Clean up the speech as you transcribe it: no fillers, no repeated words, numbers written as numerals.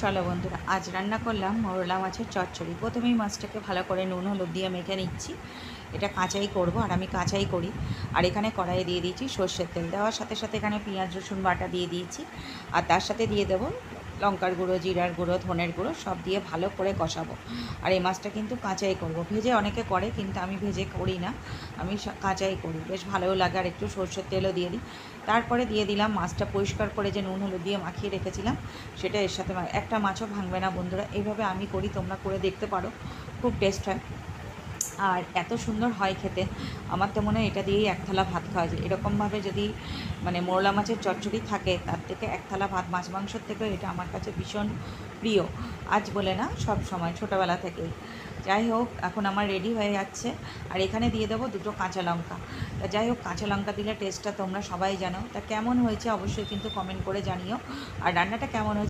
চলো বন্ধুরা, আজ রান্না করলাম মোরলা মাছের চচ্চড়ি। প্রথমেই মাছটাকে ভালো করে নুন হলুদ দিয়ে মেখে নিচ্ছি। এটা কাঁচাই করব, আর আমি কাঁচাই করি। আর এখানে কড়াইয়ে দিয়ে দিয়েছি সর্ষের তেল। দেওয়ার সাথে সাথে এখানে পেঁয়াজ রসুন বাটা দিয়ে দিয়েছি, আর তার সাথে দিয়ে দেবো লঙ্কার গুঁড়ো, জিরার গুঁড়ো, ধনের গুঁড়ো, সব দিয়ে ভালো করে কষাবো। আর এই মাছটা কিন্তু কাঁচাই করব। ভেজে অনেকে করে, কিন্তু আমি ভেজে করি না, আমি কাঁচাই করি, বেশ ভালোও লাগে। আর একটু সর্ষের তেলও দিয়ে দিই। তারপরে দিয়ে দিলাম মাছটা পরিষ্কার করে যে নুন হলুদ দিয়ে মাখিয়ে রেখেছিলাম, সেটা এর সাথে। একটা মাছও ভাঙবে না বন্ধুরা, এইভাবে আমি করি, তোমরা করে দেখতে পারো, খুব টেস্ট হয় আর এত সুন্দর হয় খেতে। আমার তো মনে হয় এটা দিয়েই এক থালা ভাত খাওয়া যায়। এরকমভাবে যদি মোরলা মাছের চচ্চড়ি থাকে, তার থেকে এক থালা ভাত, মাছ মাংসর থেকেও এটা আমার কাছে ভীষণ প্রিয়। আজ বলে না, সব সময়, ছোটোবেলা থেকেই। যাই হোক, এখন আমার রেডি হয়ে যাচ্ছে। আর এখানে দিয়ে দেবো দুটো কাঁচা লঙ্কা। তা যাই হোক, কাঁচা লঙ্কা দিলে টেস্টটা তোমরা সবাই জানো। তা কেমন হয়েছে অবশ্যই কিন্তু কমেন্ট করে জানিও। আর রান্নাটা কেমন হয়েছে